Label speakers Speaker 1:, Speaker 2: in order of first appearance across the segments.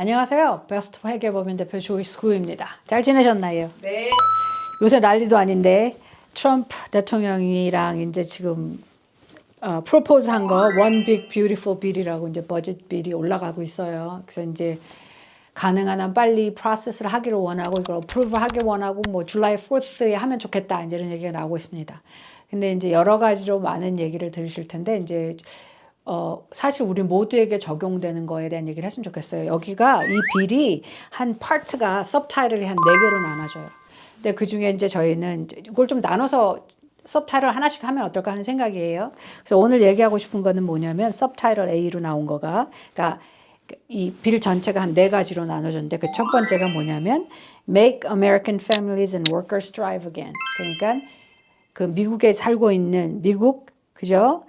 Speaker 1: 안녕하세요. 베스트 회계법인 대표 조이스 구입니다. 잘 지내셨나요?
Speaker 2: 네.
Speaker 1: 요새 난리도 아닌데 트럼프 대통령이랑 이제 지금 프로포즈 한 거 One Big Beautiful Bill이라고 이제 버짓 빌이 올라가고 있어요. 그래서 이제 가능한 한 빨리 프로세스를 하기를 원하고 이걸 어프로브 하기 원하고 뭐 줄라이 4th에 하면 좋겠다 이제 이런 얘기가 나오고 있습니다. 근데 이제 여러 가지로 많은 얘기를 들으실 텐데 이제 사실 우리 모두에게 적용되는 거에 대한 얘기를 했으면 좋겠어요. 여기가 이 빌이 한 파트가 서브타이틀이 한 4개로 나눠져요. 근데 그 중에 이제 저희는 이걸 좀 나눠서 서브타이틀 하나씩 하면 어떨까 하는 생각이에요. 그래서 오늘 얘기하고 싶은 거는 뭐냐면 서브타이틀 A로 나온 거가 그러니까 이 빌 전체가 한 4가지로 나눠졌는데 그 첫 번째가 뭐냐면 Make American Families and Workers Thrive Again. 그러니까 그 미국에 살고 있는 미국 그죠?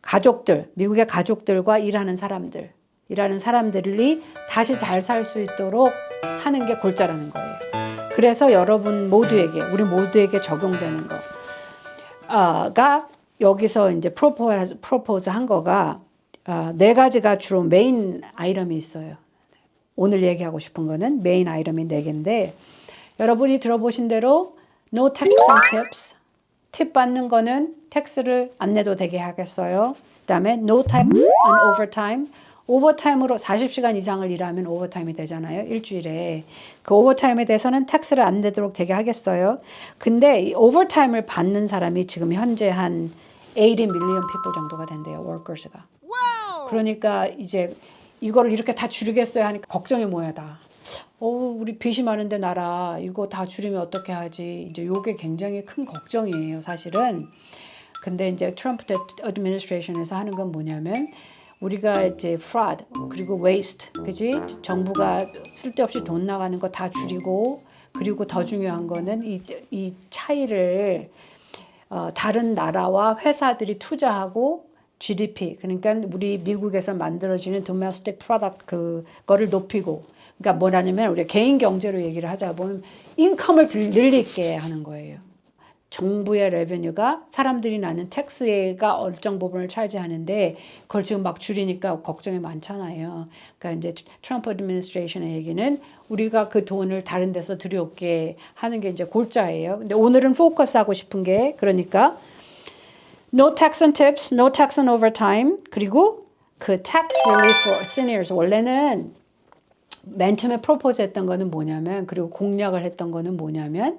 Speaker 1: 가족들, 미국의 가족들과 일하는 사람들이 다시 잘 살 수 있도록 하는 게 골자라는 거예요. 그래서 여러분 모두에게, 우리 모두에게 적용되는 거가 여기서 이제 프로포즈 한 거가 4가지가 주로 메인 아이템이 있어요. 오늘 얘기하고 싶은 거는 메인 아이템이 4개인데 여러분이 들어보신 대로 No tax and tips. 팁 받는 거는 텍스를 안 내도 되게 하겠어요. 그다음에 no tax on overtime. 오버타임으로 40시간 이상을 일하면 오버타임이 되잖아요. 일주일에. 그 오버타임에 대해서는 텍스를 안 내도록 되게 하겠어요. 근데 이 오버타임을 받는 사람이 지금 현재 한 80 million people 정도가 된대요. workers가. 그러니까 이제 이거를 이렇게 다 줄이겠어요 하니까 걱정이 뭐야 다. 우리 빚이 많은데 나라 이거 다 줄이면 어떻게 하지? 이제 요게 굉장히 큰 걱정이에요, 사실은. 근데 이제 트럼프 administration에서 하는 건 뭐냐면 우리가 이제 fraud 그리고 waste, 그지? 정부가 쓸데없이 돈 나가는 거 다 줄이고 그리고 더 중요한 거는 이 차이를 다른 나라와 회사들이 투자하고 GDP 그러니까 우리 미국에서 만들어지는 domestic product 그거를 높이고 그러니까 뭐냐면 우리 개인 경제로 얘기를 하자 보면 인컴을 늘리게 하는 거예요. 정부의 레베뉴가 사람들이 나는 텍스가 일정 부분을 차지하는데 그걸 지금 막 줄이니까 걱정이 많잖아요. 그러니까 이제 트럼프 애드미니스트레이션의 얘기는 우리가 그 돈을 다른 데서 들여오게 하는 게 이제 골자예요. 근데 오늘은 포커스하고 싶은 게 그러니까 No tax on tips, no tax on overtime 그리고 그 tax relief for seniors 원래는 맨 처음에 프로포즈 했던 거는 뭐냐면 그리고 공약을 했던 거는 뭐냐면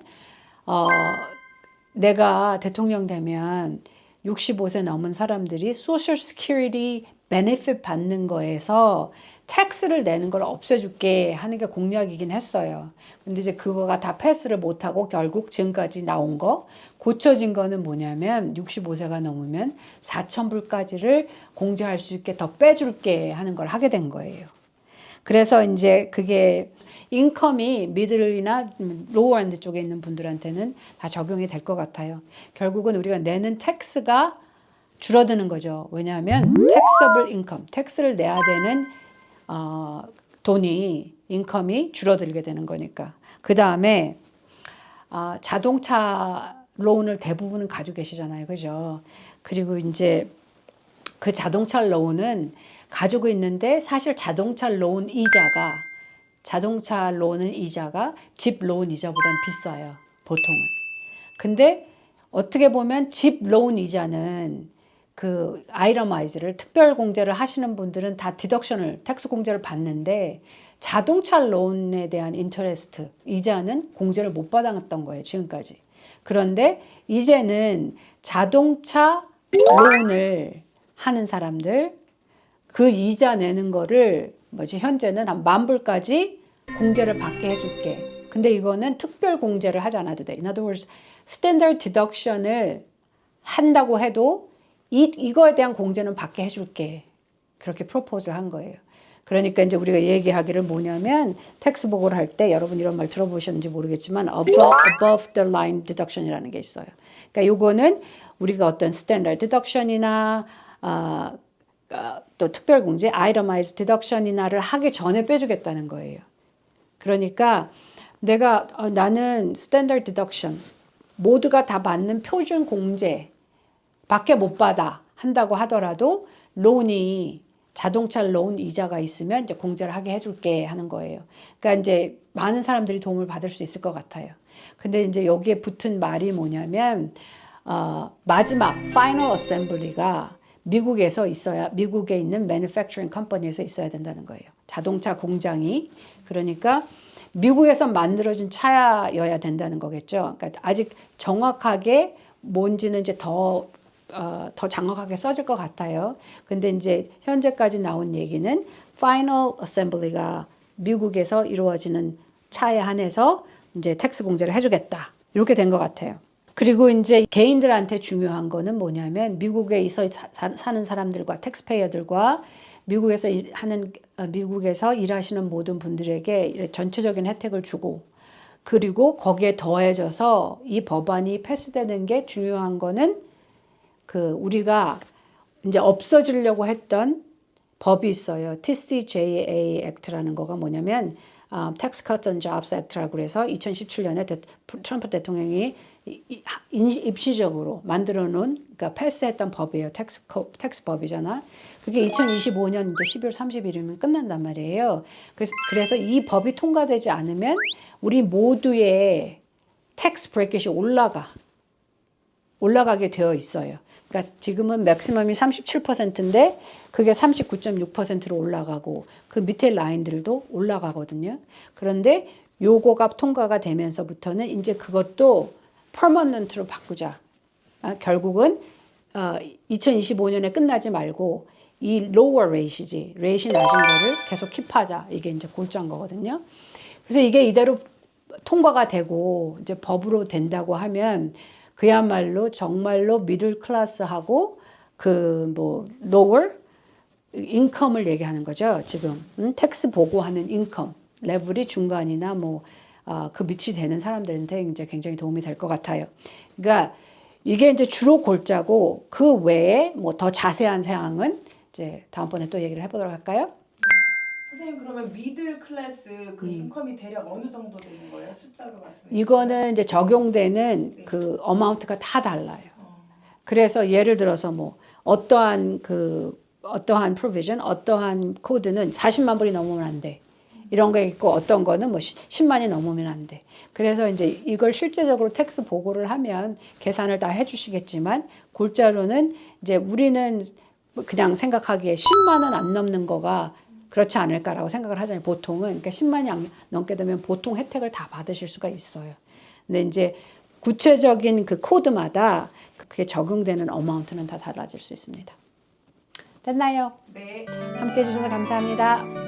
Speaker 1: 내가 대통령 되면 65세 넘은 사람들이 Social Security benefit 받는 거에서 텍스를 내는 걸 없애줄게 하는 게 공약이긴 했어요. 근데 이제 그거가 다 패스를 못하고 결국 지금까지 나온 거 고쳐진 거는 뭐냐면 65세가 넘으면 4,000불까지를 공제할 수 있게 더 빼줄게 하는 걸 하게 된 거예요. 그래서 이제 그게 인컴이 미들이나 로우 엔드 쪽에 있는 분들한테는 다 적용이 될 것 같아요. 결국은 우리가 내는 텍스가 줄어드는 거죠. 왜냐하면 taxable income, 텍스를 내야 되는 돈이 인컴이 줄어들게 되는 거니까. 그 다음에 자동차 론을 대부분은 가지고 계시잖아요, 그죠? 그리고 이제 그 자동차 론은 가지고 있는데 사실 자동차 론 이자가 집 론 이자보다는 비싸요. 보통은. 근데 어떻게 보면 집 론 이자는 그 아이러마이즈를 특별 공제를 하시는 분들은 다 디덕션을 텍스 공제를 받는데 자동차 론에 대한 인터레스트 이자는 공제를 못 받았던 거예요. 지금까지. 그런데 이제는 자동차 론을 하는 사람들 그 이자 내는 거를 현재는 한 10,000불까지 공제를 받게 해줄게. 근데 이거는 특별 공제를 하지 않아도 돼. In other words, 스탠더드 디덕션을 한다고 해도 이거에 대한 공제는 받게 해줄게. 그렇게 프로포즈를 한 거예요. 그러니까 이제 우리가 얘기하기를 뭐냐면 텍스 보고를 할 때 여러분 이런 말 들어보셨는지 모르겠지만 above the line deduction이라는 게 있어요. 그러니까 요거는 우리가 어떤 스탠더드 디덕션이나 또 특별공제, itemized deduction이나를 하기 전에 빼주겠다는 거예요. 그러니까 나는 standard deduction, 모두가 다 받는 표준 공제 밖에 못 받아 한다고 하더라도 론이 자동차 론 이자가 있으면 이제 공제를 하게 해줄게 하는 거예요. 그러니까 이제 많은 사람들이 도움을 받을 수 있을 것 같아요. 근데 이제 여기에 붙은 말이 뭐냐면 마지막 파이널 어셈블리가 미국에서 있어야 미국에 있는 manufacturing company에서 있어야 된다는 거예요. 자동차 공장이 그러니까 미국에서 만들어진 차여야 된다는 거겠죠. 그러니까 아직 정확하게 뭔지는 이제 더 정확하게 써질 것 같아요. 근데 이제 현재까지 나온 얘기는 파이널 어셈블리가 미국에서 이루어지는 차에 한해서 이제 텍스 공제를 해주겠다. 이렇게 된 것 같아요. 그리고 이제 개인들한테 중요한 거는 뭐냐면 미국에 있어 사는 사람들과 텍스페이어들과 미국에서 일하시는 모든 분들에게 전체적인 혜택을 주고 그리고 거기에 더해져서 이 법안이 패스되는 게 중요한 거는 그 우리가 이제 없어지려고 했던 법이 있어요. TCJA Act라는 거가 뭐냐면 Tax Cuts and Jobs Act라고 해서 2017년에 트럼프 대통령이 입시적으로 만들어 놓은 그러니까 패스했던 법이에요. 텍스 법이잖아. 그게 2025년 이제 12월 30일이면 끝난단 말이에요. 그래서 이 법이 통과되지 않으면 우리 모두의 텍스 브레이크이 올라가게 되어 있어요. 그러니까 지금은 맥시멈이 37%인데 그게 39.6%로 올라가고 그 밑에 라인들도 올라가거든요. 그런데 요거가 통과가 되면서부터는 이제 그것도 퍼머넌트로 바꾸자. 결국은 2025년에 끝나지 말고 이 lower rate이지. 레이시 낮은 거를 계속 킵하자. 이게 이제 골자인 거거든요. 그래서 이게 이대로 통과가 되고 이제 법으로 된다고 하면 그야말로 정말로 미들 클래스하고 그 뭐 lower 인컴을 얘기하는 거죠. 지금 텍스 보고하는 인컴 레벨이 중간이나 뭐 그 밑이 되는 사람들한테 이제 굉장히 도움이 될 것 같아요. 그러니까 이게 이제 주로 골자고 그 외에 뭐 더 자세한 사항은 이제 다음번에 또 얘기를 해보도록 할까요?
Speaker 2: 선생님 그러면 미들 클래스 그 인컴이 대략 어느 정도 되는 거예요? 숫자로 말씀해 주세요.
Speaker 1: 이거는 이제 적용되는 그 어마운트가 다 달라요. 그래서 예를 들어서 뭐 어떠한 provision, 어떠한 코드는 40만 불이 넘으면 안 돼. 이런 거 있고 어떤 거는 뭐 10만이 넘으면 안 돼. 그래서 이제 이걸 실제적으로 텍스 보고를 하면 계산을 다 해주시겠지만 골자로는 이제 우리는 그냥 생각하기에 10만 원 안 넘는 거가 그렇지 않을까라고 생각을 하잖아요. 보통은. 그러니까 10만이 넘게 되면 보통 혜택을 다 받으실 수가 있어요. 근데 이제 구체적인 그 코드마다 그게 적용되는 어마운트는 다 달라질 수 있습니다. 됐나요?
Speaker 2: 네.
Speaker 1: 함께 해주셔서 감사합니다.